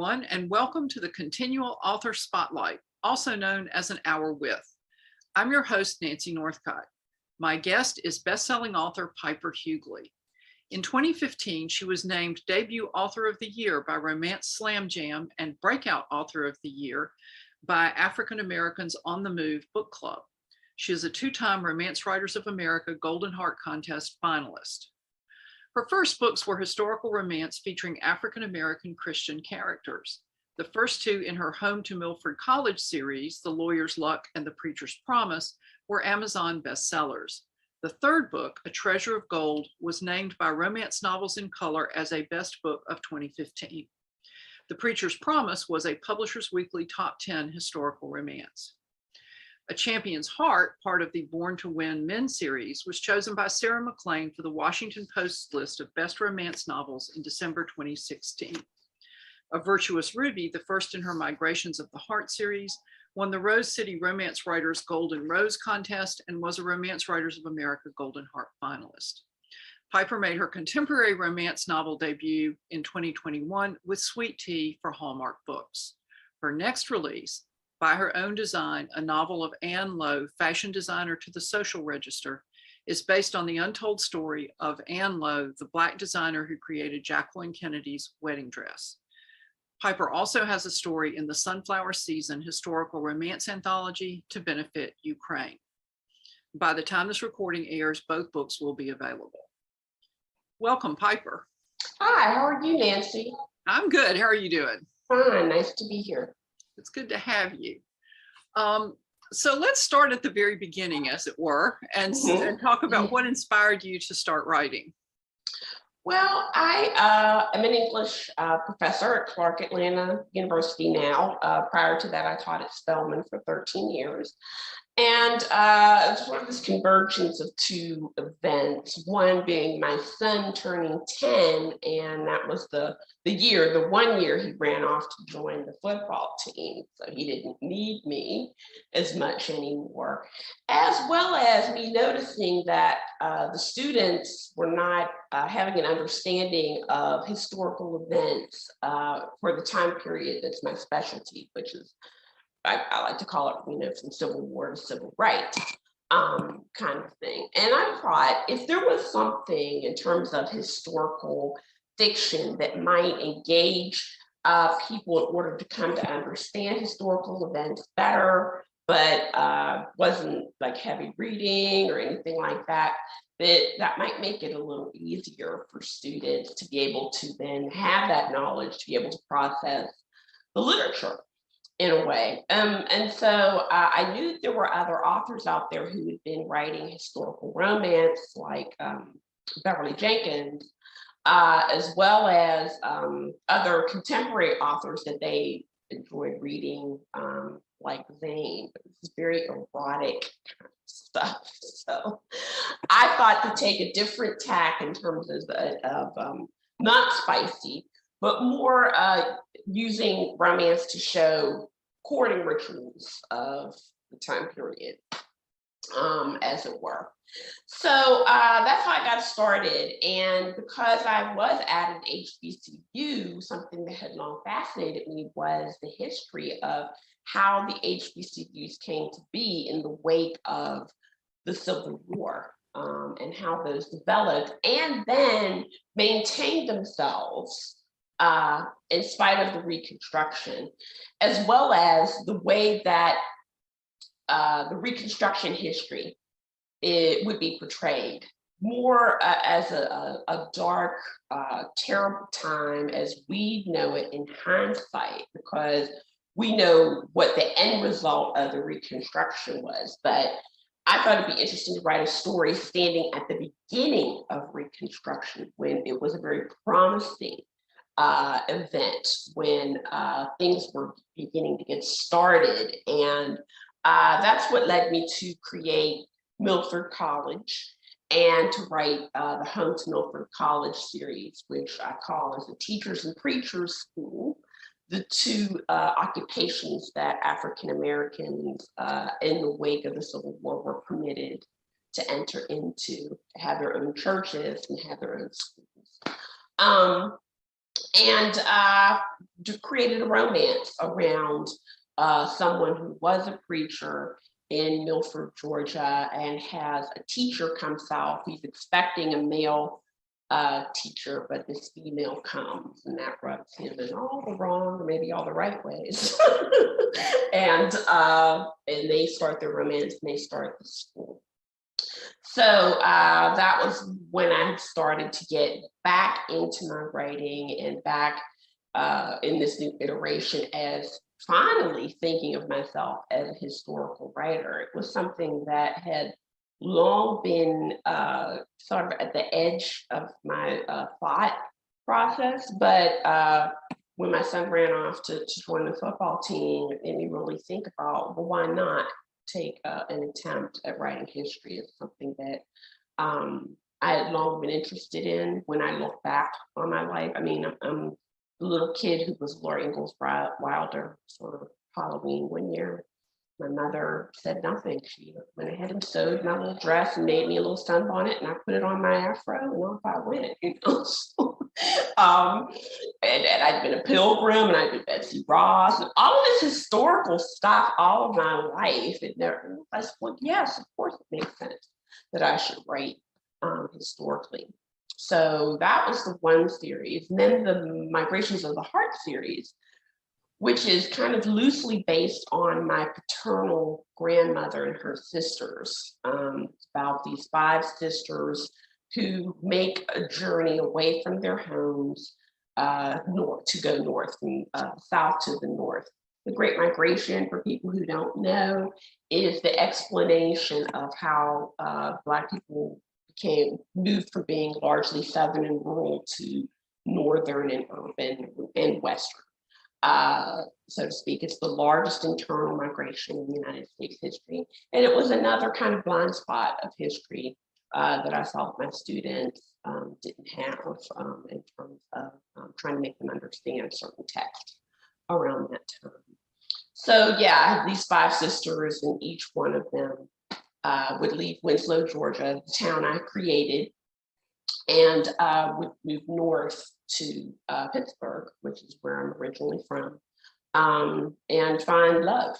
everyone, and welcome to the ConTinual Author Spotlight, also known as an Hour With. I'm your host, Nancy Northcott. My guest is best-selling author Piper Huguley. In 2015, she was named Debut Author of the Year by Romance Slam Jam and Breakout Author of the Year by African Americans on the Move Book Club. She is a two-time Romance Writers of America Golden Heart Contest finalist. Her first books were historical romance featuring African-American Christian characters. The first two in her Home to Milford College series, The Lawyer's Luck and The Preacher's Promise, were Amazon bestsellers. The third book, A Treasure of Gold, was named by Romance Novels in Color as a best book of 2015. The Preacher's Promise was a Publishers Weekly Top 10 historical romance. A Champion's Heart, part of the Born to Win Men series, was chosen by Sarah McLean for the Washington Post's list of best romance novels in December 2016. A Virtuous Ruby, the first in her Migrations of the Heart series, won the Rose City Romance Writers Golden Rose Contest and was a Romance Writers of America Golden Heart finalist. Piper made her contemporary romance novel debut in 2021 with Sweet Tea for Hallmark Books. Her next release, By Her Own Design, a novel of Ann Lowe, fashion designer to the Social Register, is based on the untold story of Ann Lowe, the Black designer who created Jacqueline Kennedy's wedding dress. Piper also has a story in the Sunflower Season historical romance anthology To Benefit Ukraine. By the time this recording airs, both books will be available. Welcome, Piper. Hi, how are you, Nancy? I'm good. How are you doing? Fine, nice to be here. It's good to have you. So let's start at the very beginning, as it were, and talk about what inspired you to start writing. Well, I am an English professor at Clark Atlanta University now. Prior to that, I taught at Spelman for 13 years. And it's sort of this convergence of two events, one being my son turning 10, and that was the 1 year he ran off to join the football team. So he didn't need me as much anymore, as well as me noticing that the students were not having an understanding of historical events for the time period that's my specialty, which is I like to call it, from Civil War to Civil Rights kind of thing. And I thought if there was something in terms of historical fiction that might engage people in order to come to understand historical events better, but wasn't like heavy reading or anything like that, that might make it a little easier for students to be able to then have that knowledge, to be able to process the literature in a way. And so I knew there were other authors out there who had been writing historical romance, like Beverly Jenkins, as well as other contemporary authors that they enjoyed reading, like Zane. It's very erotic kind of stuff. So I thought to take a different tack in terms of not spicy, but more using romance to show courting rituals of the time period, as it were. So that's how I got started. And because I was at an HBCU, something that had long fascinated me was the history of how the HBCUs came to be in the wake of the Civil War, and how those developed and then maintained themselves in spite of the Reconstruction, as well as the way that the Reconstruction history would be portrayed more as a dark, terrible time as we know it in hindsight, because we know what the end result of the Reconstruction was. But I thought it'd be interesting to write a story standing at the beginning of Reconstruction, when it was a very promising event, when things were beginning to get started. And that's what led me to create Milford College and to write the Home to Milford College series, which I call as a teachers and preachers school, the two occupations that African Americans in the wake of the Civil War were permitted to enter into, to have their own churches and have their own schools. and created a romance around someone who was a preacher in Milford, Georgia, and has a teacher come south. He's expecting a male teacher, but this female comes, and that rubs him in all the wrong, or maybe all the right ways. and they start their romance, and they start the school. So that was when I started to get back into my writing and back in this new iteration as finally thinking of myself as a historical writer. It was something that had long been sort of at the edge of my thought process, but when my son ran off to join the football team, it made me really think about, well, why not take an attempt at writing history? Is something that I had long been interested in. When I look back on my life, I mean, I'm the little kid who was Laura Ingalls Wilder for Halloween one year. My mother said nothing. She went ahead and sewed my little dress and made me a little sunbonnet, and I put it on my afro, and off I went. You know? And I'd been a pilgrim, and I'd been Betsy Ross, and all of this historical stuff all of my life. And I said, well, yes, of course it makes sense that I should write historically. So that was the one series. And then the Migrations of the Heart series, which is kind of loosely based on my paternal grandmother and her sisters. It's about these 5 sisters who make a journey away from their homes north, to go north, from south to the north. The Great Migration, for people who don't know, is the explanation of how Black people moved from being largely Southern and rural to Northern and urban and Western. So to speak. It's the largest internal migration in United States history. And it was another kind of blind spot of history that I saw my students didn't have in terms of trying to make them understand certain text around that time. So yeah, I have these 5 sisters, and each one of them would leave Winslow, Georgia, the town I created, and would move north to Pittsburgh, which is where I'm originally from, and find love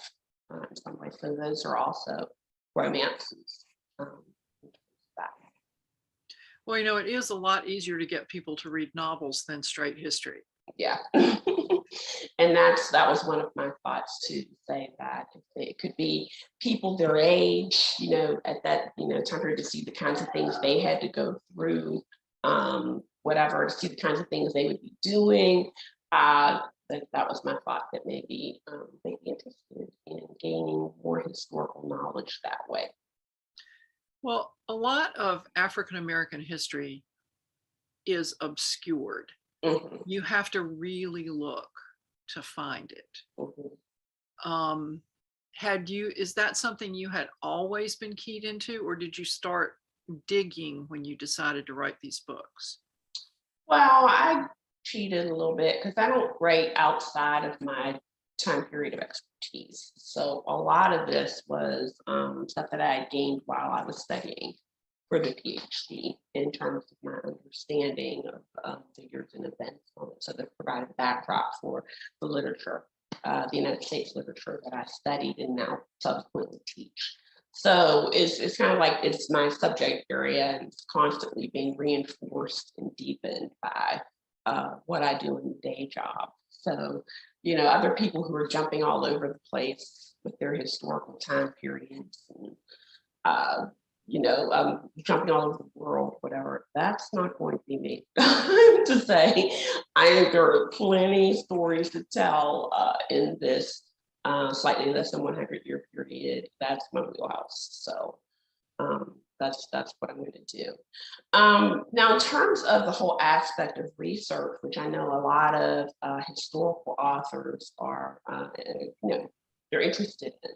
in some ways. So those are also romances. Well, you know, it is a lot easier to get people to read novels than straight history. Yeah. And that was one of my thoughts, to say that it could be people their age, you know, at that, you know, time period, to see the kinds of things they had to go through, whatever, to see the kinds of things they would be doing. That was my thought, that maybe they'd be interested in gaining more historical knowledge that way. Well, a lot of African American history is obscured. Mm-hmm. You have to really look to find it. Mm-hmm. Is that something you had always been keyed into, or did you start digging when you decided to write these books? Well, I cheated a little bit because I don't write outside of my time period of expertise. So a lot of this was stuff that I had gained while I was studying for the PhD, in terms of my understanding of figures and events. So that provided a backdrop for the literature, the United States literature that I studied and now subsequently teach. So it's kind of like, it's my subject area, and it's constantly being reinforced and deepened by what I do in the day job. So, you know, other people who are jumping all over the place with their historical time periods, and you know, jumping all over the world, whatever, that's not going to be me. To say, I think there are plenty of stories to tell in this slightly less than 100-year period. That's my wheelhouse. So that's what I'm going to do. Now, in terms of the whole aspect of research, which I know a lot of historical authors are, you know, they're interested in.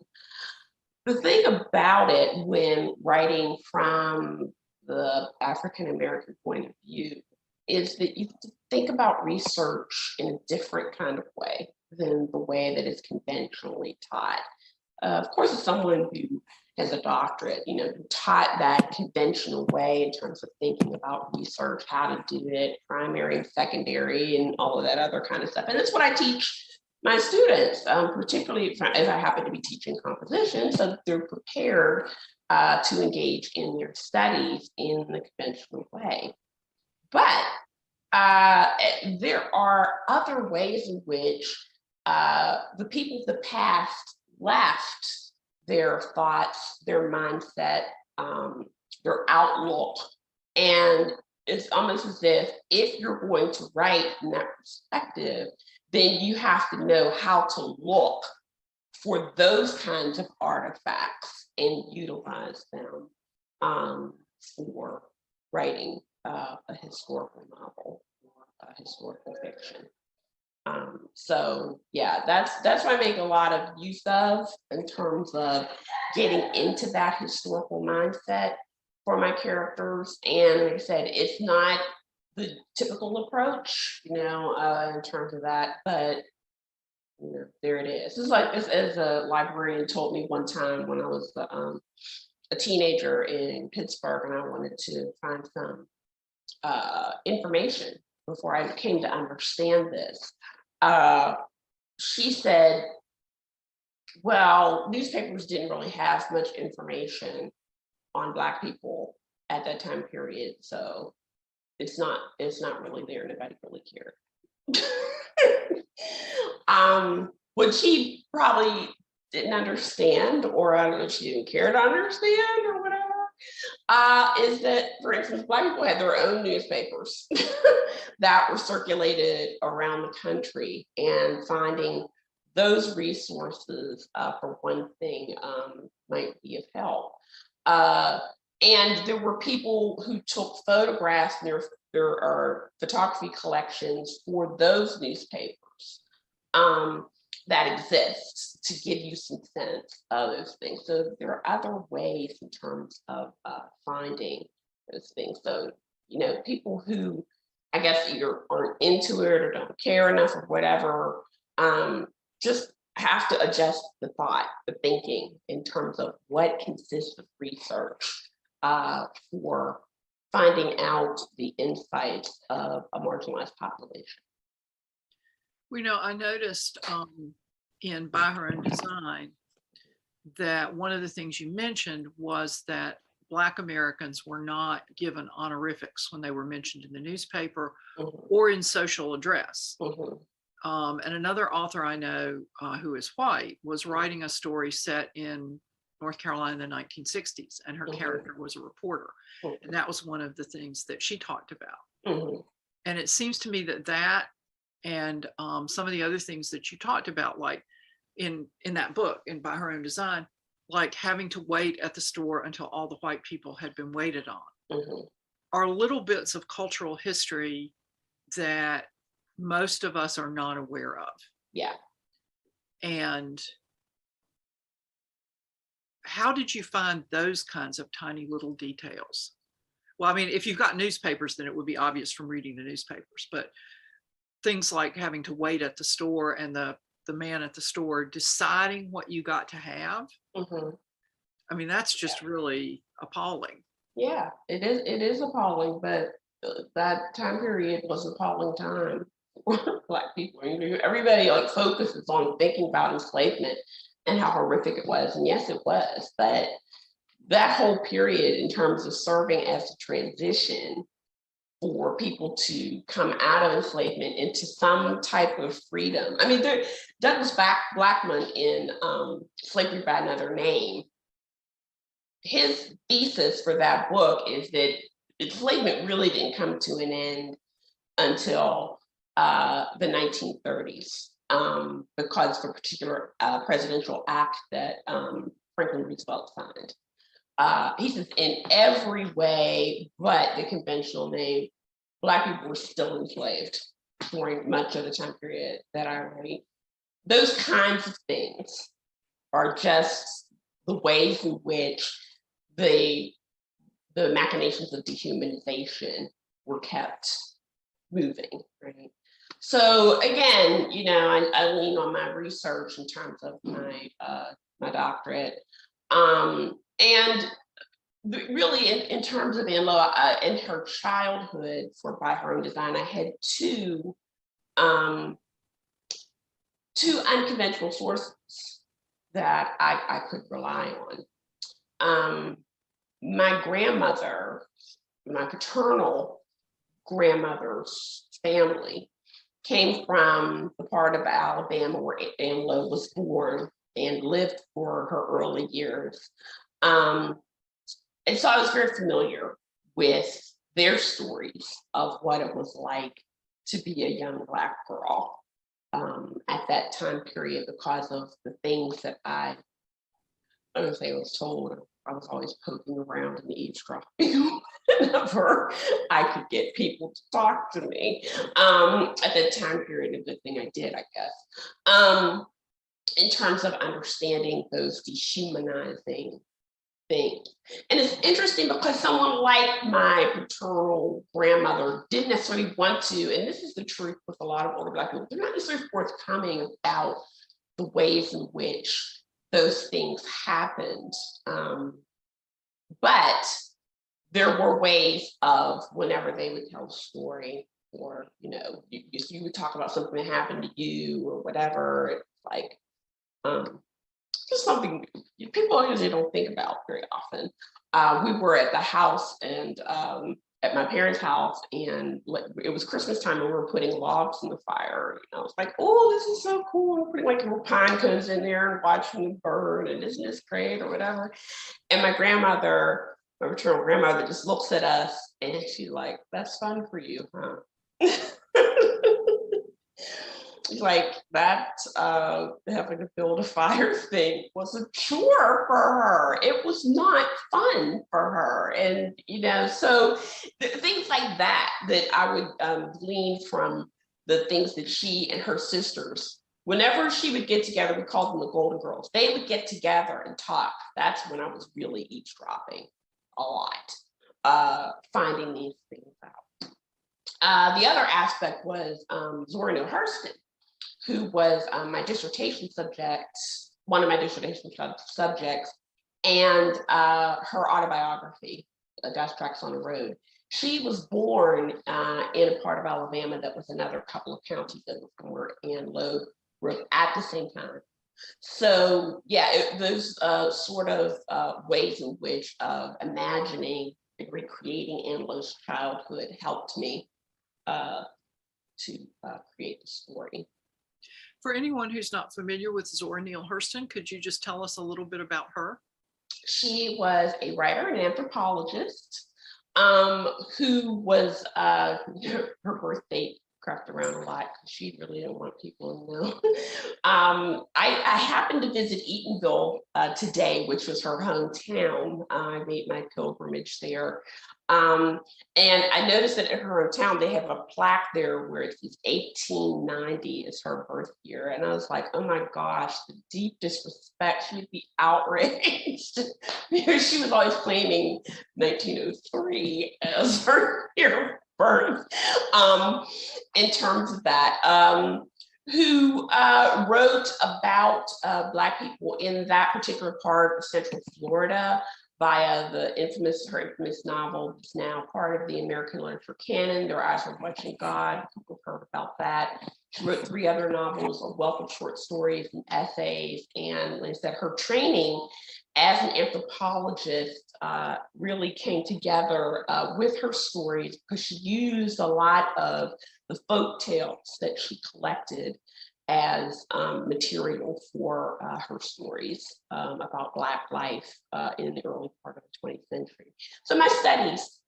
The thing about it, when writing from the African American point of view, is that you think about research in a different kind of way than the way that it's conventionally taught. Of course, as someone who as a doctorate, taught that conventional way in terms of thinking about research, how to do it, primary and secondary, and all of that other kind of stuff. And that's what I teach my students, particularly if I happen to be teaching composition, so that they're prepared to engage in their studies in the conventional way. But there are other ways in which the people of the past left their thoughts, their mindset, their outlook. And it's almost as if you're going to write in that perspective, then you have to know how to look for those kinds of artifacts and utilize them for writing a historical novel or a historical fiction. So yeah, that's what I make a lot of use of in terms of getting into that historical mindset for my characters. And like I said, it's not the typical approach, in terms of that, but there it is. It's like this, as a librarian told me one time when I was a teenager in Pittsburgh, and I wanted to find some information before I came to understand this. She said, well, newspapers didn't really have much information on Black people at that time period, so it's not really there. Nobody really cared. What she probably didn't understand, or I don't know if she didn't care to understand or whatever, is that, for instance, Black people had their own newspapers that were circulated around the country, and finding those resources, for one thing, might be of help. And there were people who took photographs, and there are photography collections for those newspapers that exist to give you some sense of those things. So there are other ways in terms of finding those things. So, people who, I guess, either aren't into it or don't care enough or whatever, just have to adjust the thought, the thinking in terms of what consists of research for finding out the insights of a marginalized population. I noticed in By Her Own Design that one of the things you mentioned was that Black Americans were not given honorifics when they were mentioned in the newspaper or in social address. And another author I know who is white was writing a story set in North Carolina in the 1960s, and her character was a reporter. And that was one of the things that she talked about. And it seems to me that and some of the other things that you talked about, like in that book, in By Her Own Design, like having to wait at the store until all the white people had been waited on, are little bits of cultural history that most of us are not aware of. Yeah. And how did you find those kinds of tiny little details? Well, I mean, if you've got newspapers, then it would be obvious from reading the newspapers, but things like having to wait at the store and the man at the store deciding what you got to have. I mean, that's just really appalling. Yeah, it is appalling, but that time period was an appalling time for Black people. Everybody focuses on thinking about enslavement and how horrific it was. And yes, it was, but that whole period in terms of serving as a transition for people to come out of enslavement into some type of freedom. I mean, Douglas Blackmun in Slavery by Another Name, his thesis for that book is that enslavement really didn't come to an end until the 1930s, because of a particular presidential act that Franklin Roosevelt signed. He says, in every way but the conventional name, Black people were still enslaved during much of the time period that I write. Those kinds of things are just the ways in which the machinations of dehumanization were kept moving, right? So again, I lean on my research in terms of my doctorate, And really, in terms of Ann Lowe, in her childhood, by her own design, I had two unconventional sources that I could rely on. My grandmother, my paternal grandmother's family, came from the part of Alabama where Ann Lowe was born and lived for her early years. And so I was very familiar with their stories of what it was like to be a young Black girl at that time period, because of the things that I don't say I was told. I was always poking around and eavesdropping whenever I could get people to talk to me at that time period. A good thing I did, I guess. In terms of understanding those dehumanizing things. And it's interesting because someone like my paternal grandmother didn't necessarily want to, and this is the truth with a lot of older Black people, they're not necessarily forthcoming about the ways in which those things happened. But there were ways of, whenever they would tell a story, or if you would talk about something that happened to you or whatever, it's like just something people usually don't think about very often. We were at the house and at my parents' house, and it was Christmas time, and we were putting logs in the fire. I was like, "Oh, this is so cool!" We're putting like little pine cones in there and watching them burn, and isn't this great or whatever? And my grandmother, my maternal grandmother, just looks at us and she's like, "That's fun for you, huh?" Like that having to build a fire thing was a chore for her. It was not fun for her. And so things like that I would glean from the things that she and her sisters, whenever she would get together, we called them the Golden Girls, they would get together and talk. That's when I was really eavesdropping a lot, finding these things out. The other aspect was Zora Neale Hurston, who was my dissertation subject, one of my dissertation subjects, and her autobiography, Dash Tracks on the Road. She was born in a part of Alabama that was another couple of counties that were Ann Lowe wrote at the same time. So yeah, those sort of ways in which imagining and recreating Ann Lowe's childhood helped me to create the story. For anyone who's not familiar with Zora Neale Hurston, could you just tell us a little bit about her? She was a writer and anthropologist who was, her birth date crept around a lot because she really didn't want people to know. I happened to visit Eatonville today, which was her hometown. I made my pilgrimage there. And I noticed that in her hometown, they have a plaque there where it says 1890 is her birth year. And I was like, oh my gosh, the deep disrespect. She'd be outraged because she was always claiming 1903 as her year of birth. In terms of that, who wrote about Black people in that particular part of Central Florida via her infamous novel, that's now part of the American literature canon, Their Eyes Were Watching God. People have heard about that. She wrote 3 other novels, a wealth of short stories and essays. And like I said, her training as an anthropologist really came together with her stories, because she used a lot of the folk tales that she collected as material for her stories about Black life in the early part of the 20th century. So my studies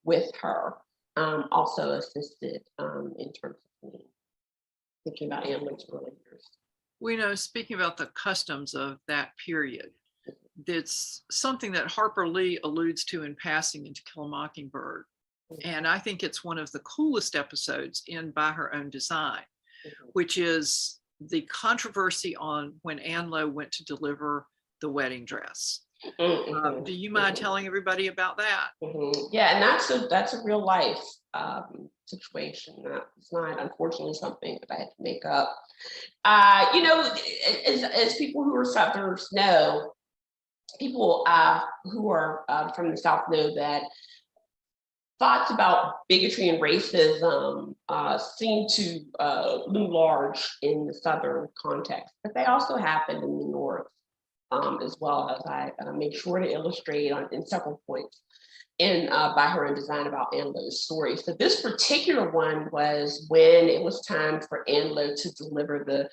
with her also assisted in terms of me thinking about Ann Lowe's early years. We know, speaking about the customs of that period, it's something that Harper Lee alludes to in passing in To Kill a Mockingbird. And I think it's one of the coolest episodes in By Her Own Design, which is the controversy on when Ann Lowe went to deliver the wedding dress. Do you mind telling everybody about that? Yeah, and that's a real life situation. It's not, unfortunately, something that I had to make up. As people who are Southerners know, people who are from the South know that thoughts about bigotry and racism seem to loom large in the Southern context, but they also happen in the North as well, as I make sure to illustrate in several points by her own design about Ann Lowe's story. So this particular one was when it was time for Ann Lowe to deliver the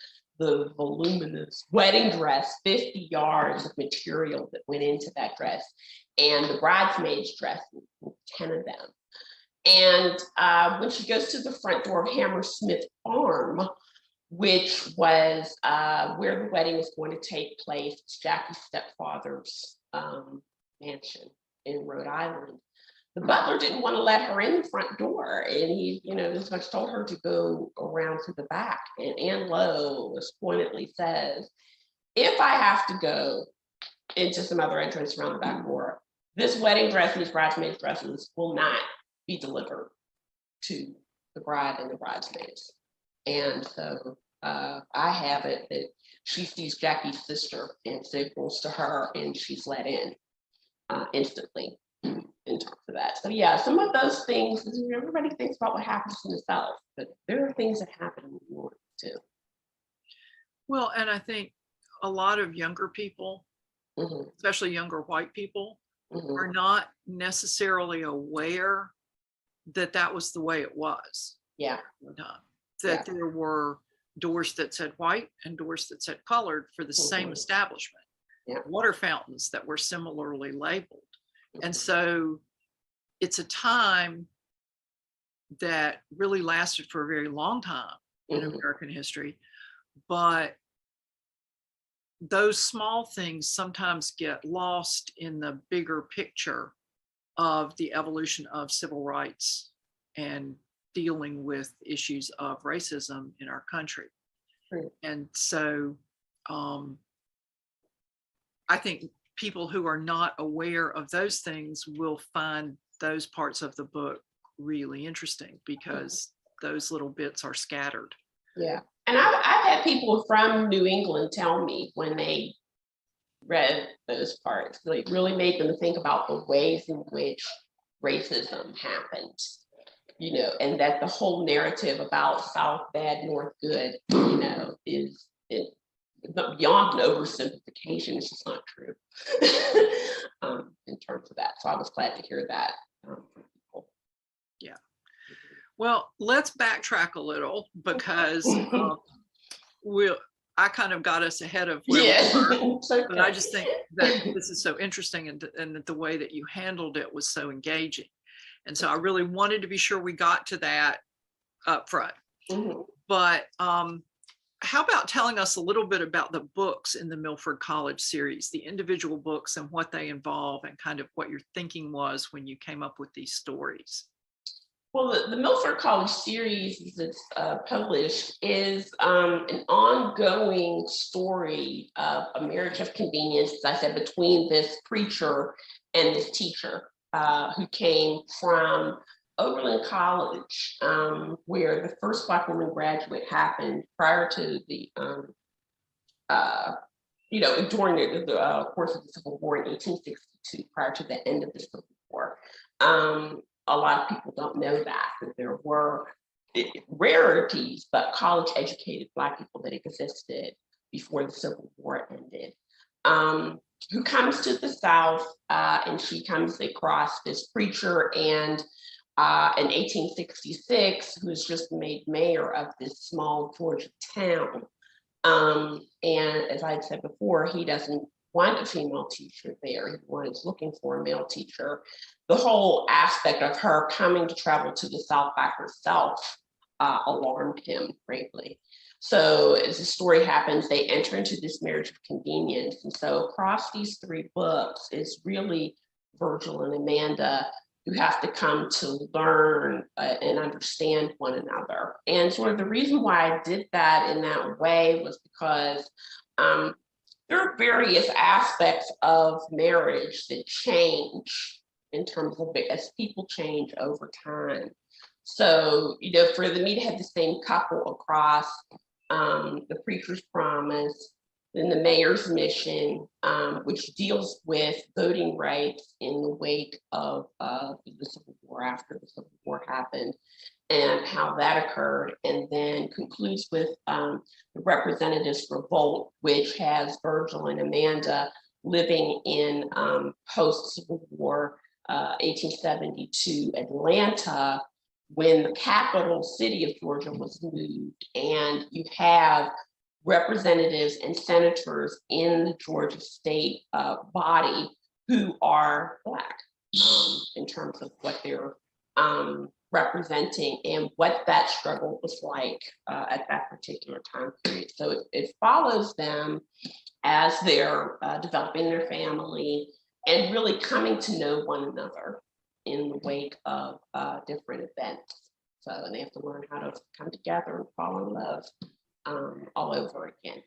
voluminous wedding dress, 50 yards of material that went into that dress, and the bridesmaids' dress, 10 of them. And when she goes to the front door of Hammersmith Farm, which was where the wedding was going to take place, it's Jackie's stepfather's mansion in Rhode Island. The butler didn't want to let her in the front door, and he, as much told her to go around to the back. And Ann Lowe pointedly says, if I have to go into some other entrance around the back door, this wedding dress and these bridesmaids' dresses will not be delivered to the bride and the bridesmaids. And so I have it that she sees Jackie's sister and signals to her, and she's let in instantly in terms of that. So yeah, some of those things, everybody thinks about what happens in the South, but there are things that happen in the North too. Well, and I think a lot of younger people, especially younger white people, are not necessarily aware that that was the way it was. Yeah. That there were doors that said white and doors that said colored for the same establishment. Yeah. Water fountains that were similarly labeled. And so it's a time that really lasted for a very long time in American history, but those small things sometimes get lost in the bigger picture of the evolution of civil rights and dealing with issues of racism in our country. Right. And so I think people who are not aware of those things will find those parts of the book really interesting because those little bits are scattered. Yeah. And I've had people from New England tell me when they read those parts, like really made them think about the ways in which racism happened, and that the whole narrative about South bad, North good, is beyond an oversimplification. It's just not true in terms of that. So I was glad to hear that from people. Yeah. Well, let's backtrack a little because I kind of got us ahead of where we were, but I just think that this is so interesting and that the way that you handled it was so engaging. And so I really wanted to be sure we got to that up front. But how about telling us a little bit about the books in the Milford College series, the individual books and what they involve and kind of what your thinking was when you came up with these stories? Well, the Milford College series that's published is an ongoing story of a marriage of convenience, as I said, between this preacher and this teacher who came from Oberlin College, where the first Black woman graduate happened prior to the, during the course of the Civil War in 1862, prior to the end of the Civil War. A lot of people don't know that there were rarities, but college-educated Black people that existed before the Civil War ended. Who comes to the South, and she comes across this preacher and in 1866, who's just made mayor of this small Georgia town. And as I said before, he doesn't want a female teacher there. He was looking for a male teacher. The whole aspect of her coming to travel to the South by herself alarmed him greatly. So as the story happens, they enter into this marriage of convenience. And so across these three books is really Virgil and Amanda who have to come to learn and understand one another. And sort of the reason why I did that in that way was because there are various aspects of marriage that change in terms of as people change over time. So, for me to have the same couple across The Preacher's Promise, then the mayor's mission, which deals with voting rights in the wake of the Civil War, after the Civil War happened, and how that occurred, and then concludes with the Representatives' Revolt, which has Virgil and Amanda living in post-Civil War 1872 Atlanta, when the capital city of Georgia was moved, and you have representatives and senators in the Georgia state body who are Black, in terms of what they're representing and what that struggle was like at that particular time period. So it follows them as they're developing their family and really coming to know one another in the wake of different events. So, and they have to learn how to come together and fall in love all over again.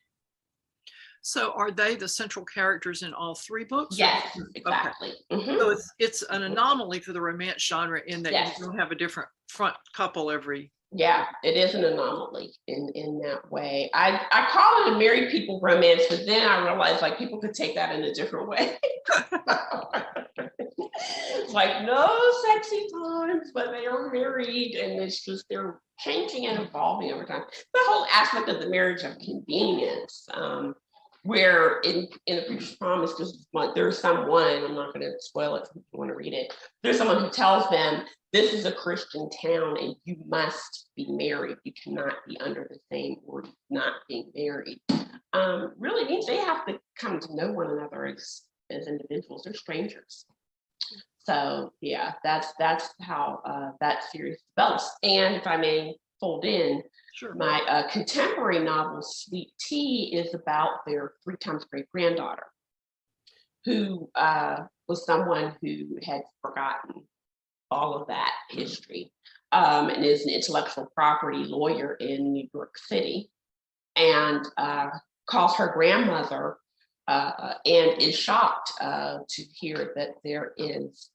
So are they the central characters in all three books? Yes, exactly. Okay. So it's an anomaly for the romance genre in that Yes. you don't have a different front couple every. Yeah, it is an anomaly in that way. I call it a married people romance, but then I realized like people could take that in a different way. It's like no sexy times, but they are married, and it's just they're changing and evolving over time. The whole aspect of the marriage of convenience, where in A Preacher's Promise, there's someone, I'm not going to spoil it if you want to read it, there's someone who tells them this is a Christian town and you must be married. You cannot be under the same roof not being married. Really means they have to come to know one another as individuals. They're strangers. So yeah, that's how that series develops. And if I may fold in, Sure. My contemporary novel, Sweet Tea, is about their 3 times great-granddaughter, who was someone who had forgotten all of that history, and is an intellectual property lawyer in New York City, and calls her grandmother and is shocked to hear that there is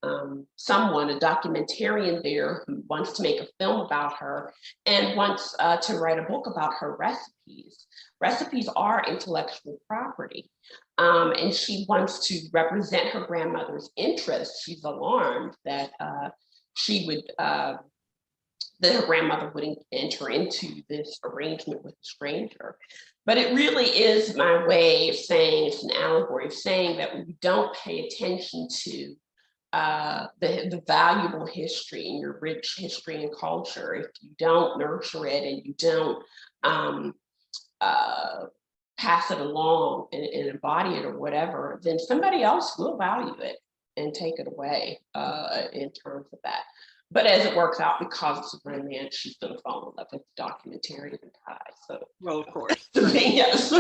someone, a documentarian there, who wants to make a film about her and wants to write a book about her recipes. Recipes are intellectual property. And she wants to represent her grandmother's interests. She's alarmed that that her grandmother would enter into this arrangement with a stranger. But it really is my way of saying, it's an allegory of saying that we don't pay attention to the valuable history and your rich history and culture, if you don't nurture it and you don't pass it along and embody it or whatever, then somebody else will value it and take it away in terms of that. But as it works out, because it's a romance, she's going to fall in love with the documentarian and die. So, well, of course. Yes.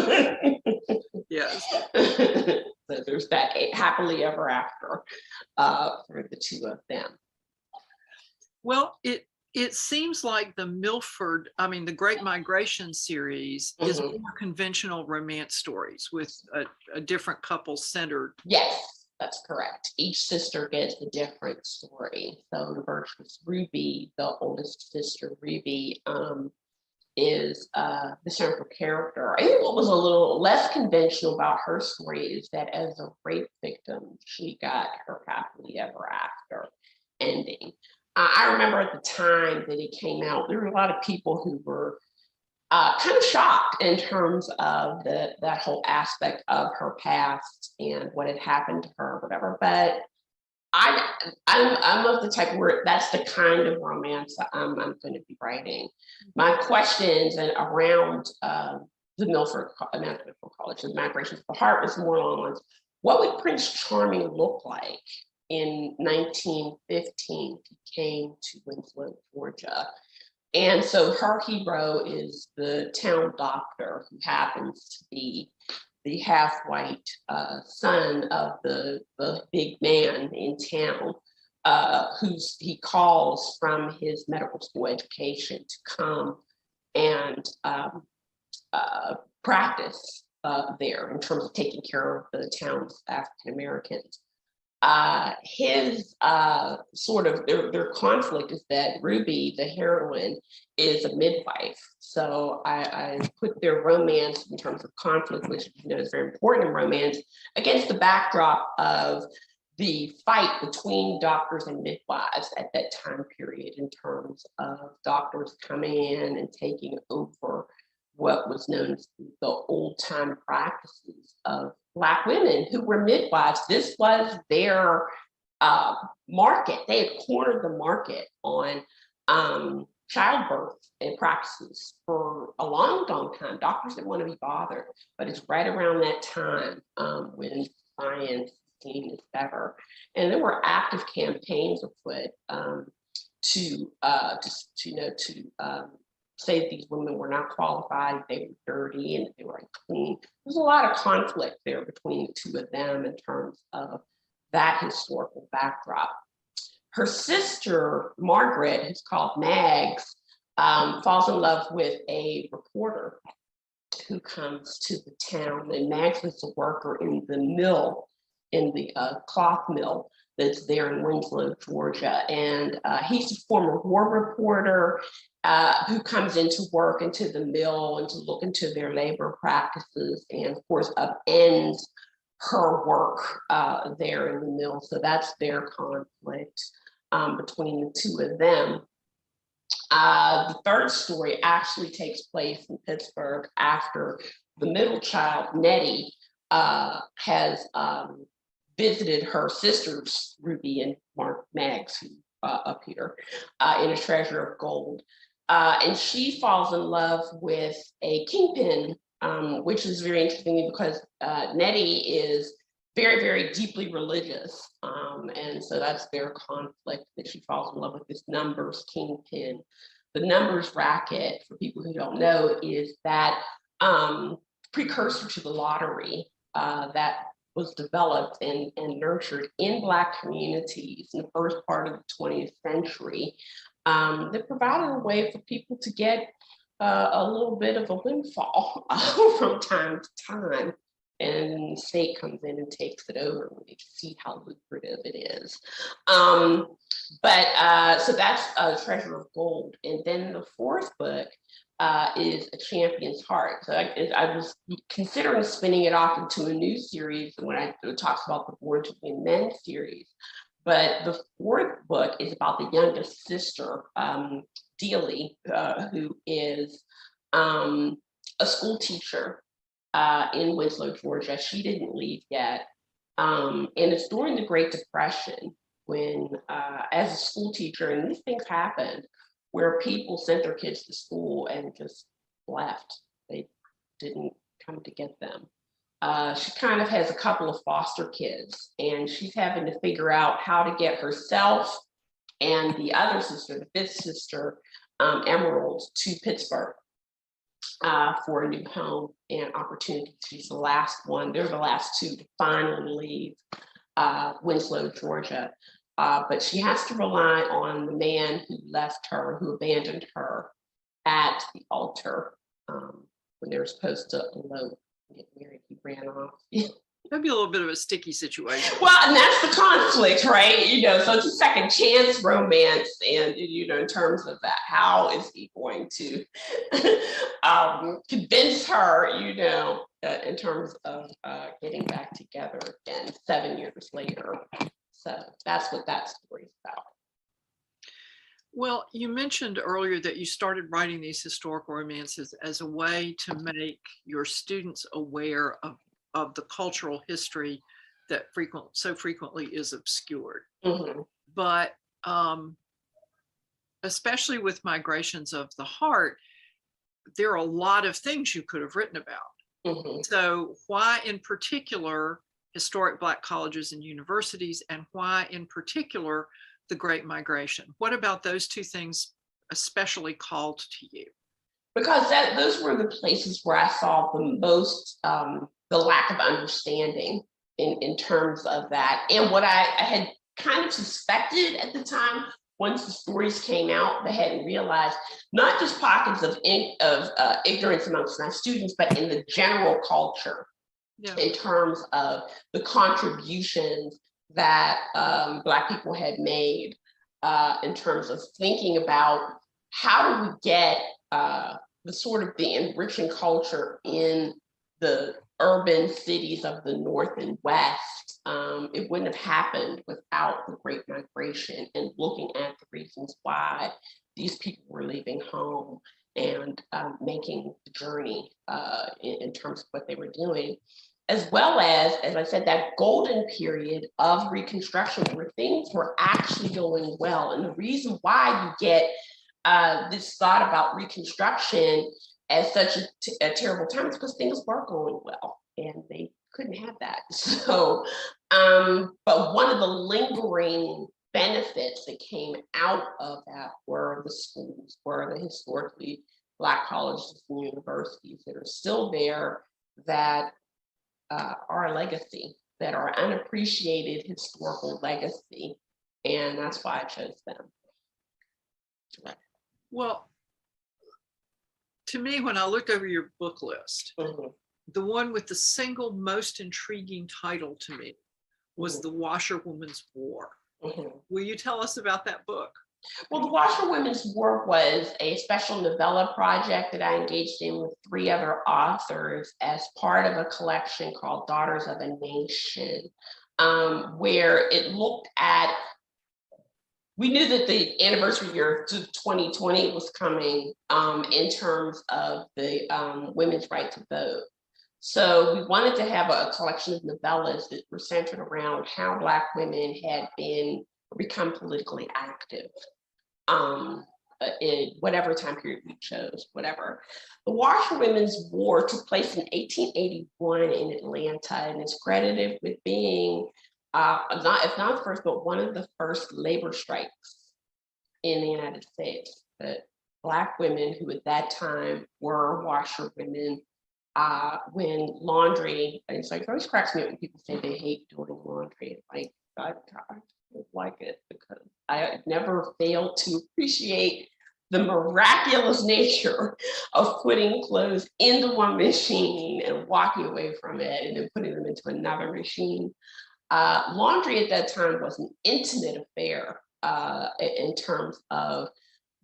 Yes. So there's that happily ever after for the two of them. Well, it seems like the Great Migration series is more conventional romance stories with a different couple centered. Yes. That's correct. Each sister gets a different story. So the versus Ruby, the oldest sister, Ruby, is the central character. I think what was a little less conventional about her story is that as a rape victim, she got her happily ever after ending. I remember at the time that it came out, there were a lot of people who were kind of shocked in terms of that whole aspect of her past and what had happened to her, whatever. But I'm of the type where that's the kind of romance I'm going to be writing. My questions around the Milford College, the Migrations of the Heart, was more along lines, what would Prince Charming look like in 1915 if he came to Winslow, Georgia? And so her hero is the town doctor, who happens to be the half-white son of the big man in town, he calls from his medical school education to come and practice there in terms of taking care of the town's African Americans. his sort of their conflict is that Ruby, the heroine, is a midwife. So I put their romance in terms of conflict, which is very important in romance, against the backdrop of the fight between doctors and midwives at that time period, in terms of doctors coming in and taking over what was known as the old time practices of Black women who were midwives. This was their market. They had cornered the market on childbirth and practices for a long, long time. Doctors didn't want to be bothered, but it's right around that time when science became discovered. And there were active campaigns afoot to say that these women were not qualified, they were dirty, and they were unclean. There's a lot of conflict there between the two of them in terms of that historical backdrop. Her sister, Margaret, who's called Mags, falls in love with a reporter who comes to the town. And Mags was a worker in the mill, in the cloth mill that's there in Winslow, Georgia. And he's a former war reporter who comes into work into the mill and to look into their labor practices, and of course upends her work there in the mill. So that's their conflict between the two of them. The third story actually takes place in Pittsburgh after the middle child, Nettie, has visited her sisters, Ruby and Mags, who up here, in A Treasure of Gold. And she falls in love with a kingpin, which is very interesting because Nettie is very, very deeply religious. And so that's their conflict, that she falls in love with this numbers kingpin. The numbers racket, for people who don't know, is that precursor to the lottery that was developed and nurtured in Black communities in the first part of the 20th century, that provided a way for people to get a little bit of a windfall from time to time. And the state comes in and takes it over when they see how lucrative it is. So that's Treasure of Gold. And then the fourth book is A Champion's Heart. So I was considering spinning it off into a new series when it talks about the Born to Win Men series. But the fourth book is about the youngest sister, Dealey, who is a school teacher in Winslow, Georgia. She didn't leave yet. And it's during the Great Depression when, as a school teacher, and these things happened, where people sent their kids to school and just left. They didn't come to get them. She kind of has a couple of foster kids, and she's having to figure out how to get herself and the other sister, the fifth sister, Emerald, to Pittsburgh for a new home and opportunity. She's the last one. They're the last two to finally leave Winslow, Georgia. But she has to rely on the man who left her, who abandoned her at the altar when they were supposed to elope. Get married, he ran off. That'd be a little bit of a sticky situation. Well, and that's the conflict, right? So it's a second chance romance, and in terms of that, how is he going to convince her, in terms of getting back together again 7 years later? So that's what that story's about. Well, you mentioned earlier that you started writing these historical romances as a way to make your students aware of the cultural history that so frequently is obscured. Mm-hmm. But especially with Migrations of the Heart, there are a lot of things you could have written about. Mm-hmm. So why in particular historic Black colleges and universities, and why in particular the Great Migration? What about those two things especially called to you? Because those were the places where I saw the most, the lack of understanding in terms of that. And what I had kind of suspected at the time, once the stories came out, they hadn't realized, not just pockets of ignorance amongst my students, but in the general culture, in terms of the contributions that Black people had made in terms of thinking about how do we get the sort of the enriching culture in the urban cities of the North and West. It wouldn't have happened without the Great Migration and looking at the reasons why these people were leaving home and making the journey in terms of what they were doing, as well as I said, that golden period of Reconstruction where things were actually going well. And the reason why you get this thought about Reconstruction as such a terrible time is because things were going well and they couldn't have that. So, but one of the lingering benefits that came out of that were the schools, were the historically Black colleges and universities that are still there, that are a legacy, that are unappreciated historical legacy. And that's why I chose them. Well, to me, when I looked over your book list, the one with the single most intriguing title to me was The Washerwoman's War. Will you tell us about that book? Well, The Washerwoman's War was a special novella project that I engaged in with 3 other authors as part of a collection called Daughters of a Nation, where it looked at, we knew that the anniversary year to 2020 was coming in terms of the women's right to vote. So we wanted to have a collection of novellas that were centered around how Black women had become politically active in whatever time period we chose, whatever. The Washerwomen's War took place in 1881 in Atlanta, and is credited with being, if not the first, but one of the first labor strikes in the United States. That Black women who at that time were washerwomen, when laundry, and it's like, it always cracks me up when people say they hate doing laundry. Like, I like it because I never failed to appreciate the miraculous nature of putting clothes into one machine and walking away from it and then putting them into another machine. Laundry at that time was an intimate affair in terms of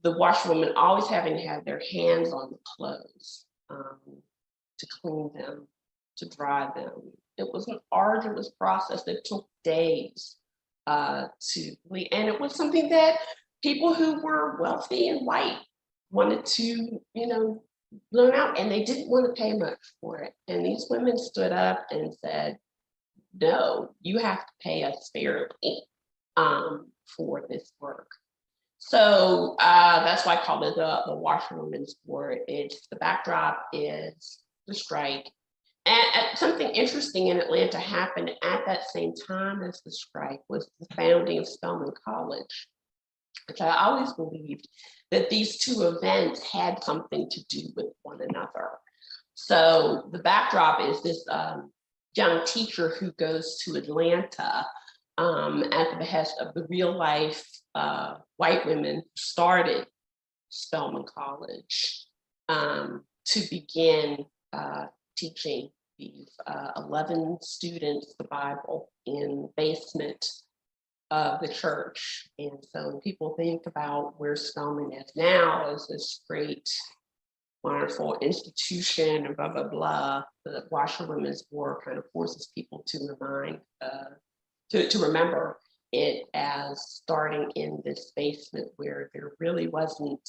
the washerwoman always having to have their hands on the clothes to clean them, to dry them. It was an arduous process that took days and it was something that people who were wealthy and white wanted to, learn out, and they didn't want to pay much for it. And these women stood up and said, no, you have to pay us fairly for this work. So that's why I call it the Washerwoman's War. It's the backdrop is the strike. And something interesting in Atlanta happened at that same time as the strike was the founding of Spelman College, which I always believed that these 2 events had something to do with one another. So the backdrop is this young teacher who goes to Atlanta at the behest of the real life white women who started Spelman College to begin teaching these 11 students the Bible in the basement of the church. And so when people think about where Spelman is now as this great, wonderful institution and blah, blah, blah, the Washerwomen's War kind of forces people to remember it as starting in this basement where there really wasn't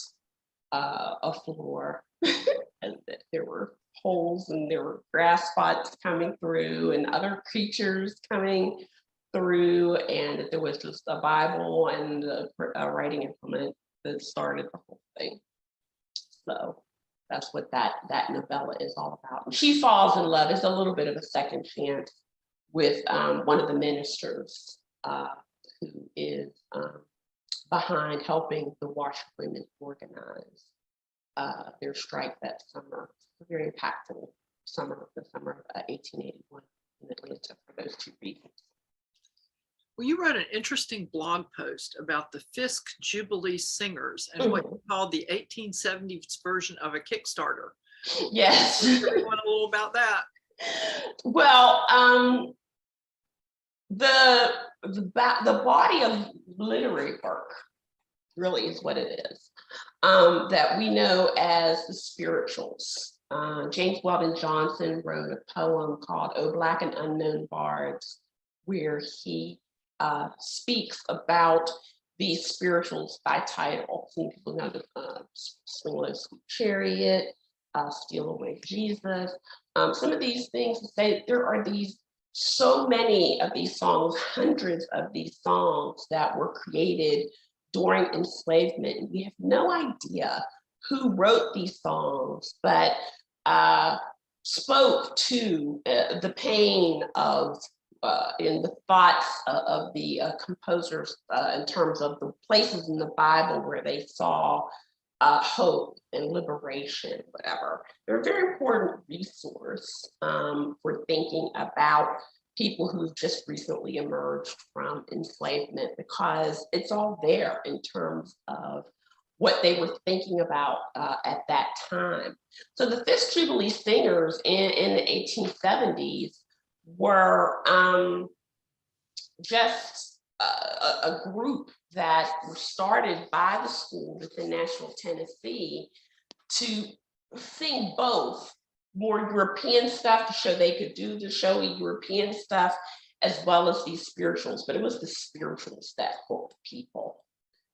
a floor, and that there were holes and there were grass spots coming through and other creatures coming through, and that there was just a Bible and a writing implement that started the whole thing. So that's what that novella is all about. And she falls in love. It's a little bit of a second chance with one of the ministers who is behind helping the washerwomen organize their strike that summer. A very impactful summer, the summer of 1881 in Atlanta for those 2 reasons. Well, you wrote an interesting blog post about the Fisk Jubilee Singers and what you called the 1870s version of a Kickstarter. Yes. Tell everyone a little about that. Well, the body of literary work really is what it is, that we know as the spirituals. James Weldon Johnson wrote a poem called "O Black and Unknown Bards," where he speaks about these spirituals by title. Some people know the Swing Low Sweet Chariot, Steal Away Jesus. Some of these things say there are so many of these songs, hundreds of these songs that were created during enslavement. And we have no idea who wrote these songs, but spoke to the pain of in the thoughts of the composers in terms of the places in the Bible where they saw hope and liberation, whatever. They're a very important resource for thinking about people who've just recently emerged from enslavement, because it's all there in terms of what they were thinking about at that time. So the Fisk Jubilee Singers in the 1870s were just a group that were started by the school within Nashville, Tennessee, to sing both more European stuff to show they could do the showy European stuff, as well as these spirituals. But it was the spirituals that hooked people.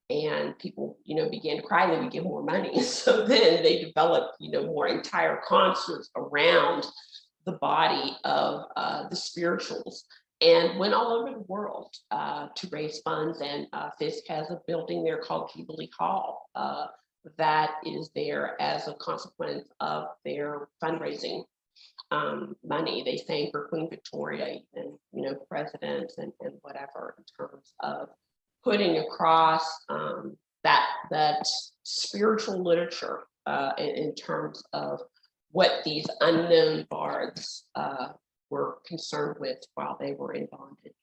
And people, began to cry, and they would get more money. So then they developed, more entire concerts around the body of the spirituals, and went all over the world to raise funds. And Fisk has a building there called Jubilee Hall that is there as a consequence of their fundraising money. They sang for Queen Victoria and presidents and whatever, in terms of putting across that spiritual literature in terms of what these unknown bards were concerned with while they were in bondage.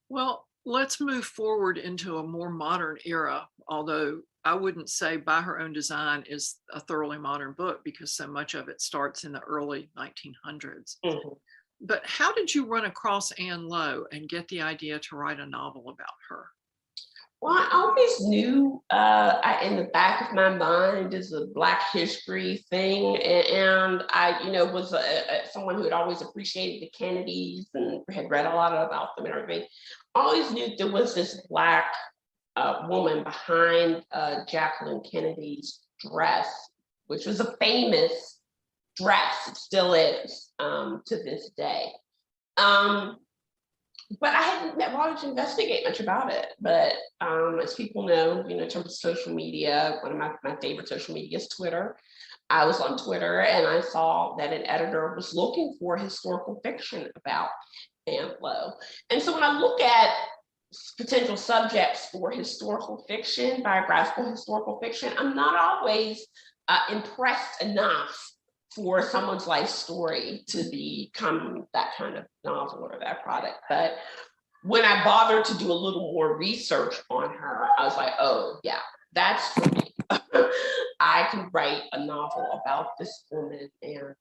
Well, let's move forward into a more modern era, although I wouldn't say By Her Own Design is a thoroughly modern book, because so much of it starts in the early 1900s. Mm-hmm. But how did you run across Ann Lowe and get the idea to write a novel about her? Well, I always knew in the back of my mind is a Black history thing, and I, was someone who had always appreciated the Kennedys and had read a lot about them and everything. I always knew there was this Black woman behind Jacqueline Kennedy's dress, which was a famous dress. It still is to this day. But I hadn't bothered to investigate much about it. But as people know, in terms of social media, one of my favorite social media is Twitter. I was on Twitter and I saw that an editor was looking for historical fiction about Ann Lowe. And so when I look at potential subjects for historical fiction, biographical historical fiction, I'm not always impressed enough for someone's life story to become that kind of novel or that product. But when I bothered to do a little more research on her, I was like, oh yeah, that's for me. I can write a novel about this woman and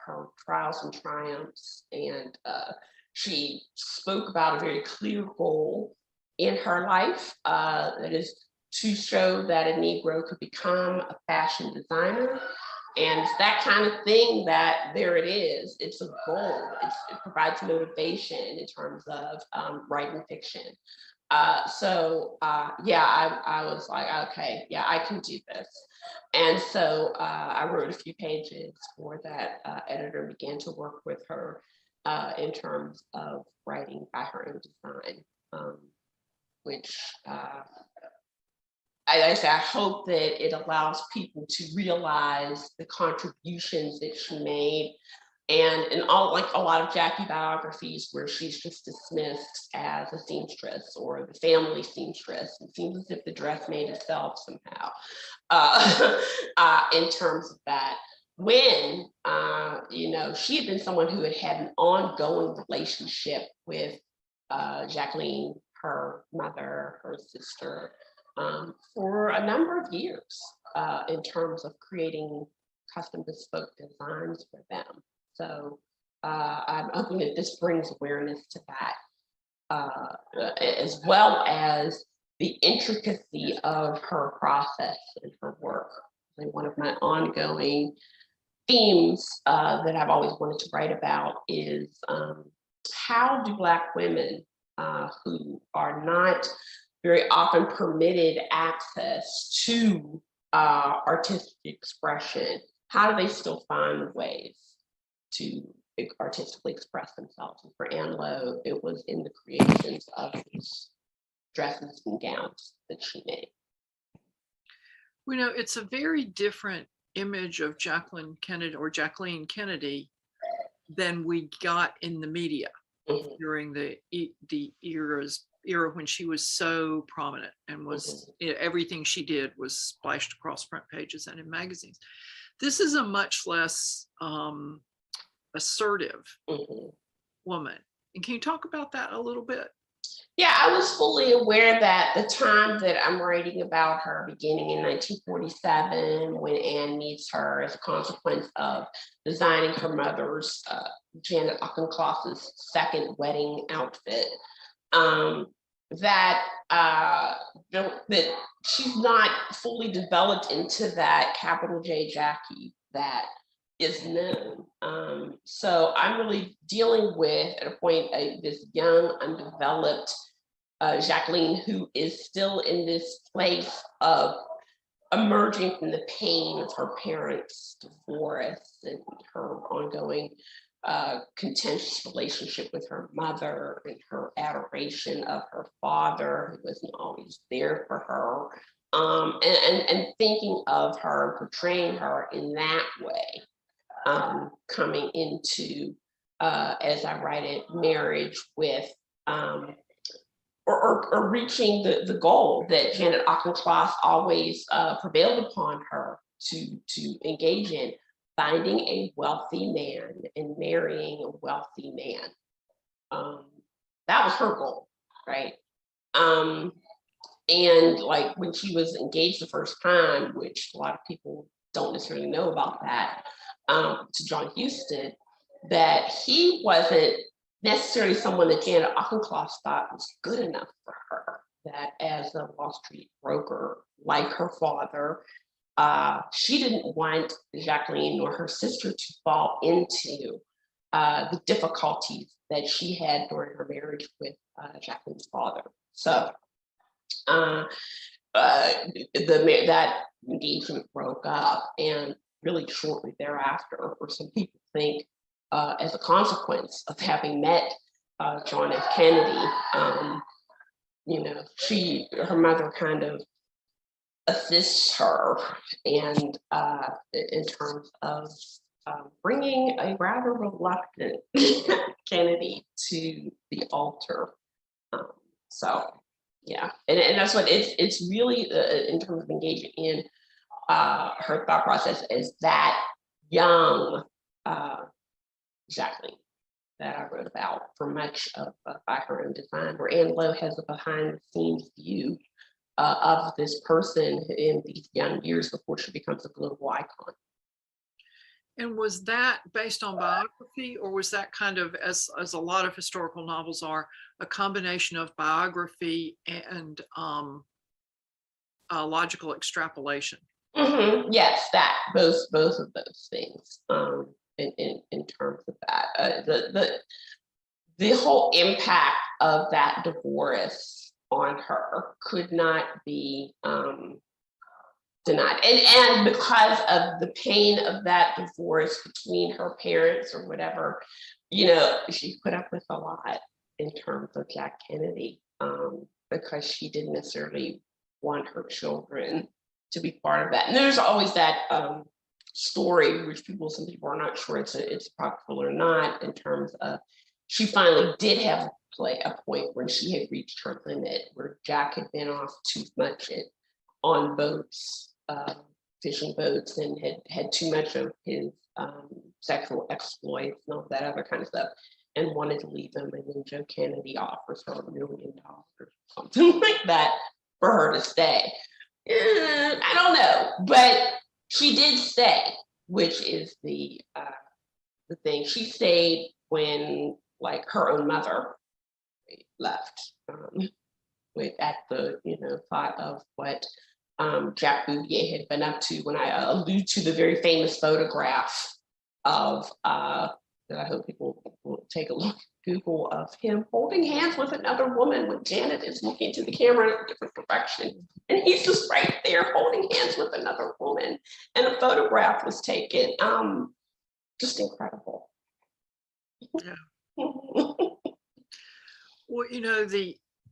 her trials and triumphs. And she spoke about a very clear goal in her life, that is to show that a Negro could become a fashion designer. And it's that kind of thing that there it is. It's a goal. It provides motivation in terms of writing fiction. I was like, okay, yeah, I can do this. And so I wrote a few pages for that editor, began to work with her in terms of writing By Her Own Design, which I hope that it allows people to realize the contributions that she made, and all, like a lot of Jackie biographies where she's just dismissed as a seamstress or the family seamstress. It seems as if the dress made itself somehow in terms of that. When, she had been someone who had had an ongoing relationship with Jacqueline, her mother, her sister, for a number of years in terms of creating custom bespoke designs for them. So I'm hoping that this brings awareness to that, as well as the intricacy of her process and her work. And one of my ongoing themes that I've always wanted to write about is how do Black women who are not very often permitted access to artistic expression, how do they still find ways to artistically express themselves? And for Ann Lowe, it was in the creations of these dresses and gowns that she made. You know, it's a very different image of Jacqueline Kennedy than we got in the media during the era when she was so prominent and was everything she did was splashed across front pages and in magazines. This is a much less assertive woman. And can you talk about that a little bit? Yeah, I was fully aware that the time that I'm writing about her, beginning in 1947, when Anne meets her as a consequence of designing her mother's, Janet Auchincloss's second wedding outfit, that she's not fully developed into that capital J Jackie that is known. So I'm really dealing with, at a point, this young, undeveloped Jacqueline, who is still in this place of emerging from the pain of her parents' divorce and her ongoing contentious relationship with her mother and her adoration of her father, who wasn't always there for her, and thinking of her, portraying her in that way, coming into, as I write it, marriage with, or reaching the goal that Janet Auchincloss always prevailed upon her to engage in, finding a wealthy man and marrying a wealthy man. That was her goal, right? And like when she was engaged the first time, which a lot of people don't necessarily know about that, to John Huston, that he wasn't necessarily someone that Janet Auchincloss thought was good enough for her, that as a Wall Street broker, like her father, she didn't want Jacqueline nor her sister to fall into the difficulties that she had during her marriage with Jacqueline's father. So that engagement broke up, and really shortly thereafter, or some people think, as a consequence of having met John F. Kennedy, her mother kind of assists her, and in terms of bringing a rather reluctant Kennedy to the altar. So yeah, and that's what it's really in terms of engaging in her thought process as that young Jacqueline that I wrote about for much of by her own design, where Ann Lowe has a behind the scenes view of this person in these young years before she becomes a global icon. And was that based on biography, or was that kind of, as a lot of historical novels are, a combination of biography and logical extrapolation? Yes, that both of those things. In terms of that, the whole impact of that divorce on her could not be denied, and because of the pain of that divorce between her parents or whatever, she put up with a lot in terms of Jack Kennedy, because she didn't necessarily want her children to be part of that. And there's always that story, which some people are not sure it's apocryphal or not, in terms of she finally did have a point when she had reached her limit, where Jack had been off too much on boats, fishing boats, and had too much of his sexual exploits and all that other kind of stuff, and wanted to leave him. And then Joe Kennedy offers her $1 million or something like that for her to stay. I don't know, but she did stay, which is the the thing. She stayed when like her own mother left, at the thought of what Jack Bouvier had been up to. When I allude to the very famous photograph of that I hope people will take a look, Google, of him holding hands with another woman when Janet is looking to the camera in a different direction. And he's just right there holding hands with another woman. And a photograph was taken. Just incredible. Yeah. Well,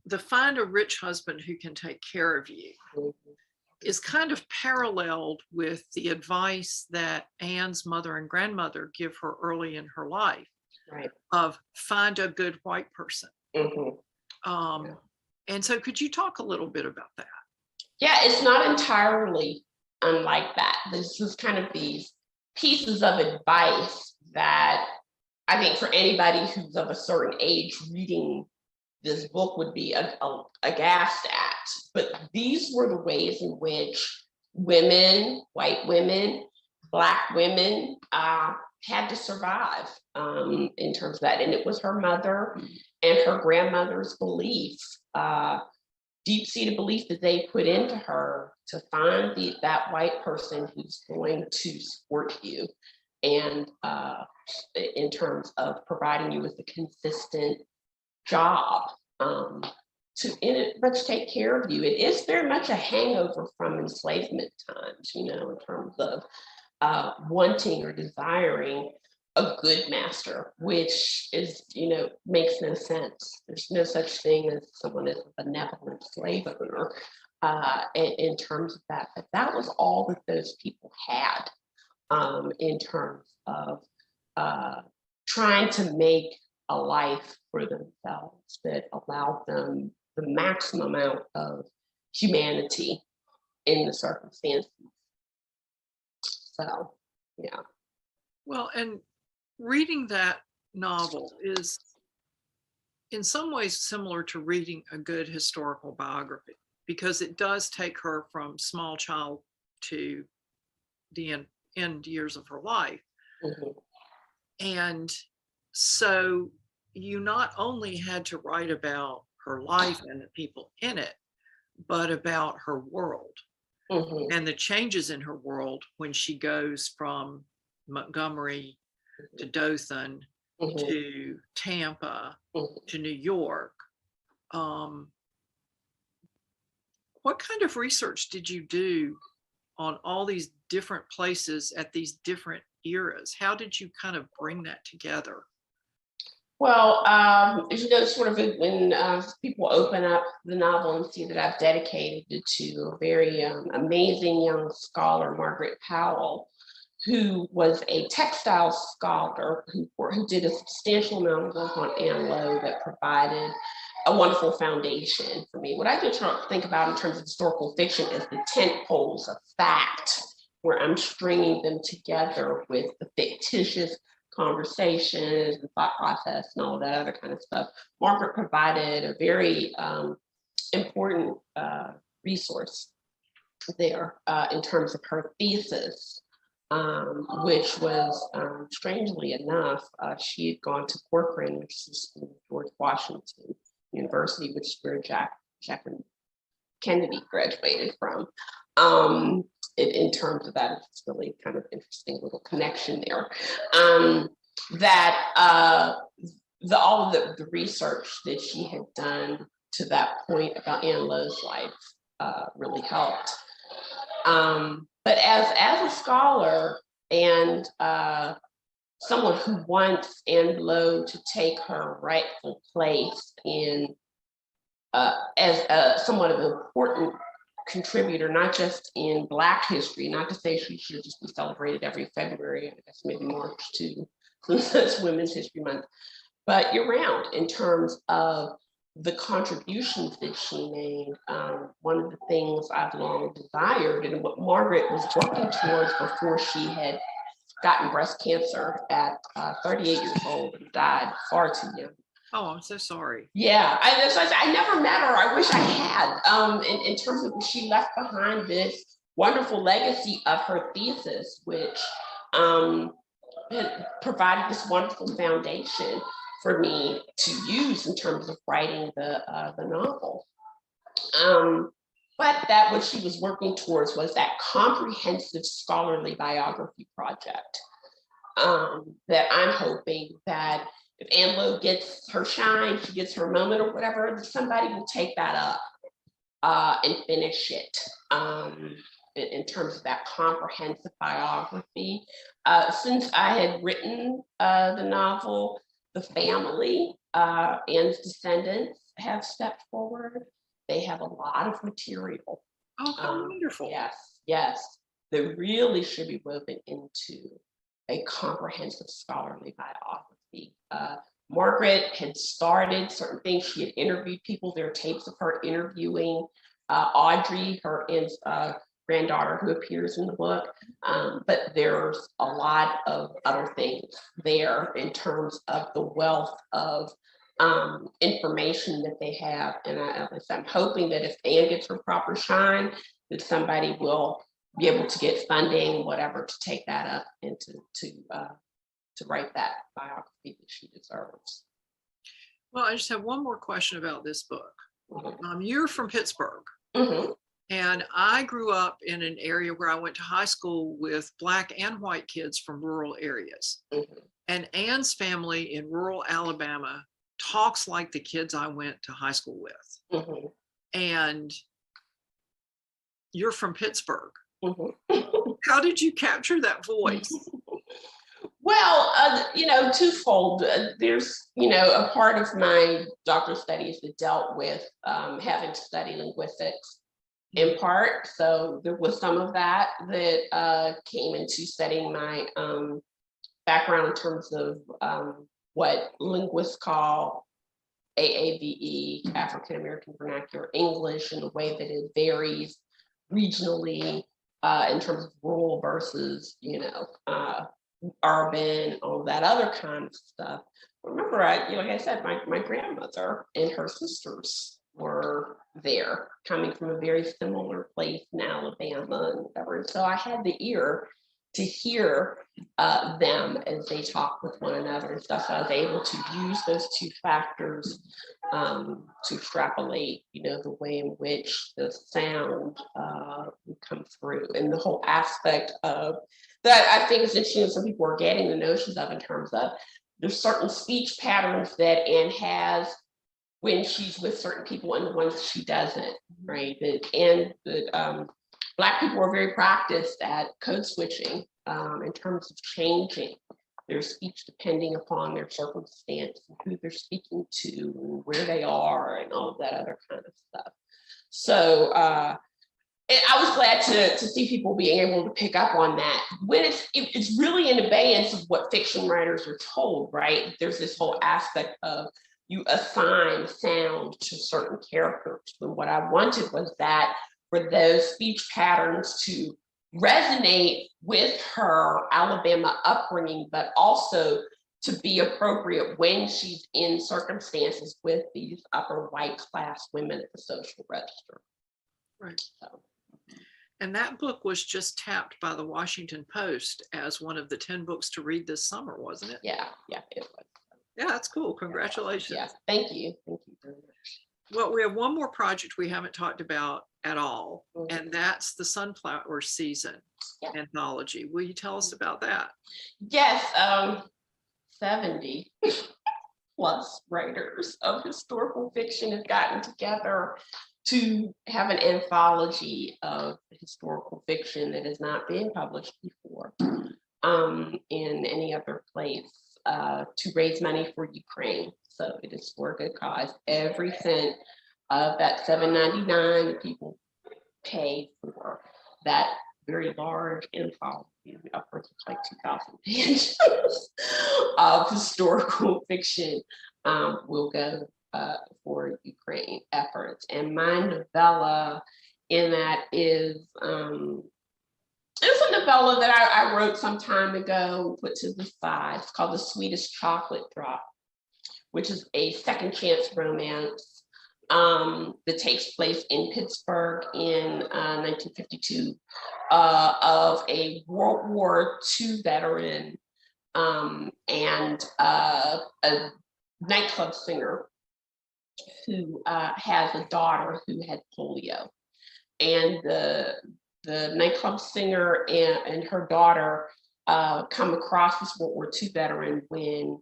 the find a rich husband who can take care of you is kind of paralleled with the advice that Anne's mother and grandmother give her early in her life, right? Of find a good white person. And so could you talk a little bit about that? Yeah, it's not entirely unlike that. This is kind of these pieces of advice that I think for anybody who's of a certain age reading this book would be aghast at. But these were the ways in which women, white women, Black women had to survive in terms of that. And it was her mother and her grandmother's belief, deep-seated belief that they put into her to find that white person who's going to support you. And in terms of providing you with a consistent job to much take care of you. It is very much a hangover from enslavement times, in terms of wanting or desiring a good master, which is, makes no sense. There's no such thing as someone as a benevolent slave owner in terms of that. But that was all that those people had in terms of trying to make a life for themselves that allowed them the maximum amount of humanity in the circumstances. So, yeah. Well, and reading that novel is in some ways similar to reading a good historical biography, because it does take her from small child to the end years of her life. And so you not only had to write about her life and the people in it, but about her world and the changes in her world when she goes from Montgomery to Dothan to Tampa to New York. What kind of research did you do on all these different places at these different eras? How did you kind of bring that together? Well, sort of when people open up the novel and see that I've dedicated it to a very amazing young scholar, Margaret Powell, who was a textile scholar who did a substantial amount of work on Ann Lowe that provided a wonderful foundation for me. What I do try to think about in terms of historical fiction is the tent poles of fact, where I'm stringing them together with the fictitious conversations and thought process and all of that other kind of stuff. Margaret provided a very important resource there in terms of her thesis, which was, strangely enough, she had gone to Corcoran, which is George Washington University, which is where Jacqueline Kennedy graduated from. In terms of that, it's really kind of interesting little connection there. That all of the research that she had done to that point about Ann Lowe's life really helped. But as a scholar and someone who wants Ann Lowe to take her rightful place in as somewhat of an important contributor, not just in Black history, not to say she should just be celebrated every February, I guess maybe March too, since that's Women's History Month, but year-round in terms of the contributions that she made. One of the things I've long desired and what Margaret was working towards before she had gotten breast cancer at 38 years old and died far too young. Oh, I'm so sorry. Yeah, I never met her. I wish I had. In terms of she left behind this wonderful legacy of her thesis, which provided this wonderful foundation for me to use in terms of writing the novel. But that what she was working towards was that comprehensive scholarly biography project that I'm hoping that if Ann Lowe gets her shine, she gets her moment or whatever, that somebody will take that up and finish it in terms of that comprehensive biography. Since I had written the novel, the family, Ann's descendants have stepped forward. They have a lot of material. Oh, how wonderful. Yes. They really should be woven into a comprehensive scholarly biography. Margaret had started certain things. She had interviewed people. There are tapes of her interviewing Audrey, her granddaughter, who appears in the book. But there's a lot of other things there in terms of the wealth of information that they have. And I'm hoping that if Anne gets her proper shine, that somebody will be able to get funding, whatever, to take that up and to write that biography that she deserves. Well, I just have one more question about this book. Mm-hmm. You're from Pittsburgh. Mm-hmm. And I grew up in an area where I went to high school with Black and white kids from rural areas. Mm-hmm. And Anne's family in rural Alabama talks like the kids I went to high school with. Mm-hmm. And you're from Pittsburgh. Mm-hmm. How did you capture that voice? Well, twofold. There's, a part of my doctoral studies that dealt with having to study linguistics in part. So there was some of that came into studying my background in terms of what linguists call AAVE, African American Vernacular English, and the way that it varies regionally in terms of rural versus, urban, all that other kind of stuff. Remember, like I said, my grandmother and her sisters were there, coming from a very similar place in Alabama and whatever. So I had the ear to hear them as they talk with one another and stuff. So I was able to use those two factors to extrapolate, the way in which the sound would come through, and the whole aspect of that I think is interesting. Some people are getting the notions of in terms of there's certain speech patterns that Anne has when she's with certain people and the ones that she doesn't, right? Black people are very practiced at code switching in terms of changing their speech depending upon their circumstance, and who they're speaking to, and where they are, and all of that other kind of stuff. So I was glad to see people being able to pick up on that. When it's really in abeyance of what fiction writers are told, right? There's this whole aspect of you assign sound to certain characters. But what I wanted was that for those speech patterns to resonate with her Alabama upbringing, but also to be appropriate when she's in circumstances with these upper white class women at the social register. Right. So. And that book was just tapped by the Washington Post as one of the 10 books to read this summer, wasn't it? Yeah, it was. Yeah, that's cool. Congratulations. Yeah, thank you. Thank you very much. Well, we have one more project we haven't talked about at all, and that's the Sunflower Season anthology. Will you tell us about that? Yes, 70 plus writers of historical fiction have gotten together to have an anthology of historical fiction that has not been published before in any other place to raise money for Ukraine. So it is for a good cause. Every cent of that $7.99 people pay for that very large anthology, upwards of like 2,000 pages of historical fiction will go for Ukraine efforts. And my novella in that is it's a novella that I wrote some time ago, put to the side. It's called The Sweetest Chocolate Drop, which is a second chance romance that takes place in Pittsburgh in 1952 of a World War II veteran and a nightclub singer who has a daughter who had polio. And the nightclub singer and her daughter come across this World War II veteran when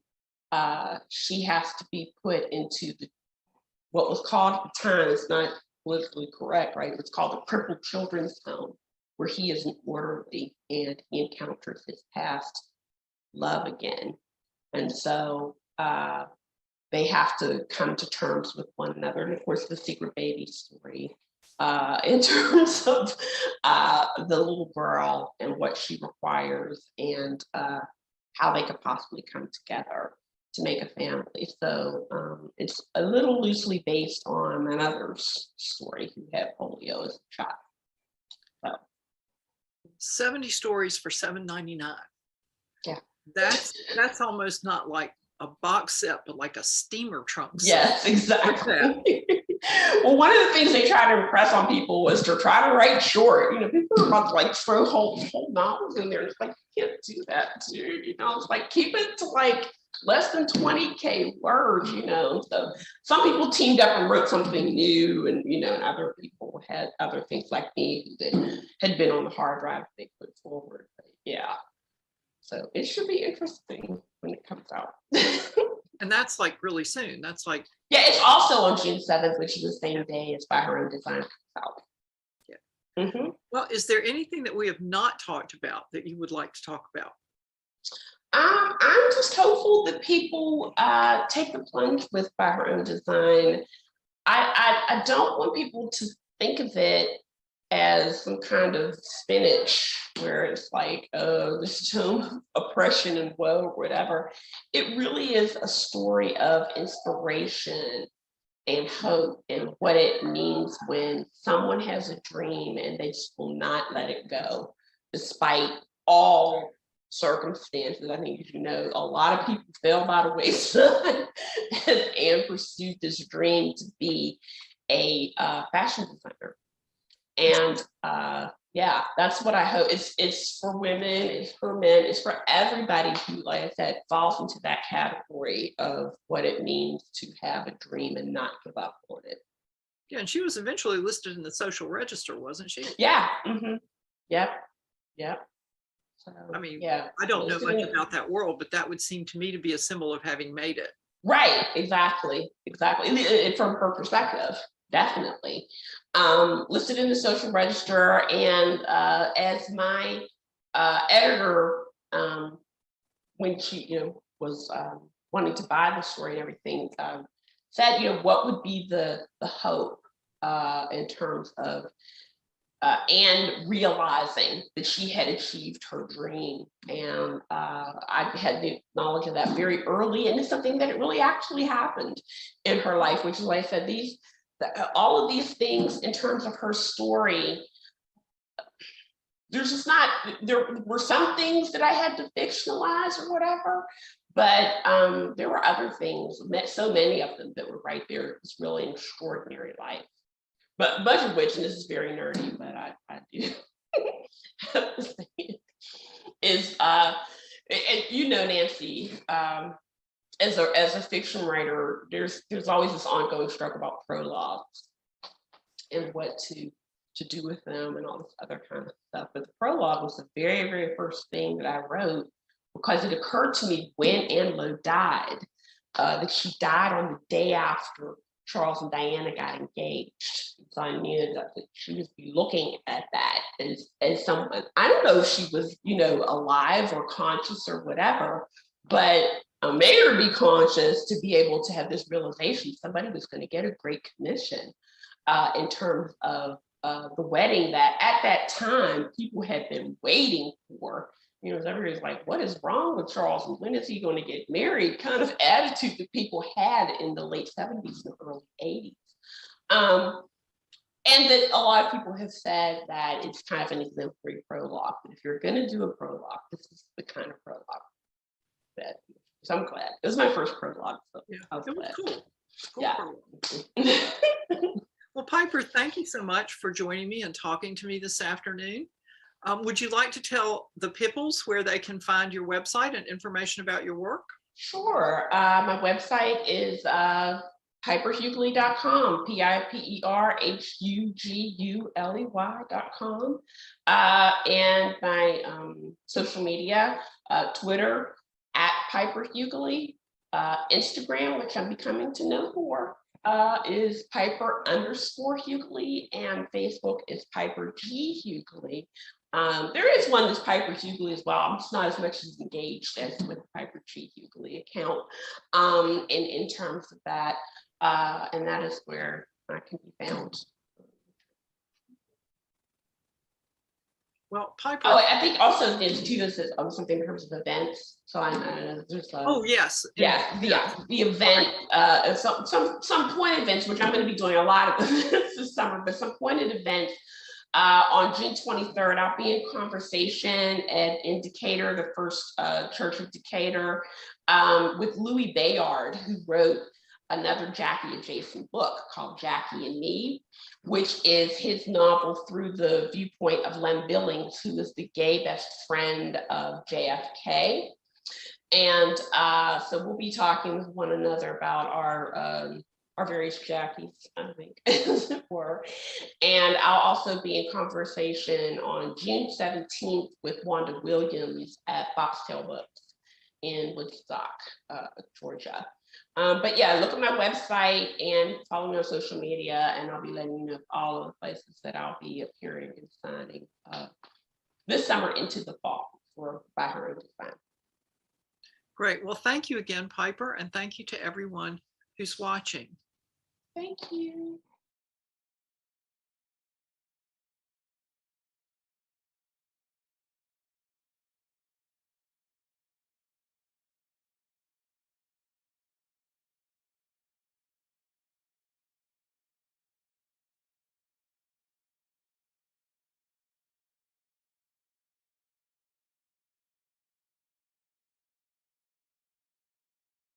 she has to be put into what was called at the time, it's not politically correct, right? It's called the Crippled Children's Home, where he is an orderly and he encounters his past love again. And so they have to come to terms with one another. And of course, the secret baby story in terms of the little girl and what she requires and how they could possibly come together to make a family. So it's a little loosely based on another story who had polio as a child. So 70 stories for $7.99. Yeah. That's almost not like a box set, but like a steamer trunk set. Yes, exactly. Well, one of the things they try to impress on people was to try to write short. You know, people are about to like throw whole novels in there. It's like, you can't do that, dude. You know, it's like keep it to like less than 20K words, you know. So some people teamed up and wrote something new, and you know, and other people had other things like me that had been on the hard drive they put forward. But yeah. So it should be interesting when it comes out. And that's like really soon. That's like, yeah, it's also on June 7th, which is the same day as By Her Own Design comes out. Yeah. Mm-hmm. Well, is there anything that we have not talked about that you would like to talk about? I'm just hopeful that people take the plunge with By Her Own Design. I don't want people to think of it as some kind of spinach where it's like, oh, this is home oppression and woe or whatever. It really is a story of inspiration and hope and what it means when someone has a dream and they just will not let it go, despite all circumstances. I think, as you know, a lot of people fell by the wayside and pursued this dream to be a fashion designer. And yeah, that's what I hope. It's for women, it's for men, it's for everybody who, like I said, falls into that category of what it means to have a dream and not give up on it. Yeah, and she was eventually listed in the social register, wasn't she? Yeah. Mm-hmm. Yep. So, I mean, yeah, I don't know much about that world, but that would seem to me to be a symbol of having made it. Right. Exactly. From her perspective. Definitely. Listed in the social register, and as my editor, when she was wanting to buy the story and everything, said, what would be the hope in terms of and realizing that she had achieved her dream. And I had the knowledge of that very early, and it's something that it really actually happened in her life, which is why I said all of these things in terms of her story, there were some things that I had to fictionalize or whatever, but there were other things, so many of them that were right there. It was really an extraordinary life. But much of which, and this is very nerdy, but I do have to say it, is, Nancy, as a fiction writer, there's always this ongoing struggle about prologues and what to do with them and all this other kind of stuff. But the prologue was the very, very first thing that I wrote, because it occurred to me when Ann Lowe died, that she died on the day after Charles and Diana got engaged. So I knew that she would be looking at that as someone. I don't know if she was, alive or conscious or whatever, but made her be conscious to be able to have this realization somebody was going to get a great commission in terms of the wedding that at that time people had been waiting for. Everybody's like, what is wrong with Charles and when is he going to get married? Kind of attitude that people had in the late 70s and early 80s. And that a lot of people have said that it's kind of an exemplary prologue. But if you're going to do a prologue, this is the kind of prologue that. So I'm glad. It was my first prologue. So yeah, I was glad. Cool. Yeah. Well, Piper, thank you so much for joining me and talking to me this afternoon. Would you like to tell the Pipples where they can find your website and information about your work? Sure. My website is piperhuguley.com, piperhuguley.com. And my social media, Twitter @Piper Huguley, Instagram, which I'm becoming to know more, is Piper_Huguley, and Facebook is Piper G Huguley. There is one that's Piper Huguley as well. I'm just not as much as engaged as with the Piper G Huguley account in terms of that. And that is where I can be found. Well, Piper. Oh, I think also the Institute says something in terms of events. So I know there's oh yes, the event, some pointed events, which I'm going to be doing a lot of this summer, but some pointed events. On June 23rd, I'll be in conversation at Decatur, the First Church of Decatur, with Louis Bayard, who wrote another Jackie adjacent book called Jackie and Me, which is his novel through the viewpoint of Lem Billings, who is the gay best friend of JFK. And so we'll be talking with one another about our various Jackies, I think, as it were. And I'll also be in conversation on June 17th with Wanda Williams at Foxtail Books in Woodstock, Georgia. But yeah, look at my website and follow me on social media, and I'll be letting you know all of the places that I'll be appearing and signing this summer into the fall for By Her Own Design. Great. Well, thank you again, Piper, and thank you to everyone who's watching. Thank you.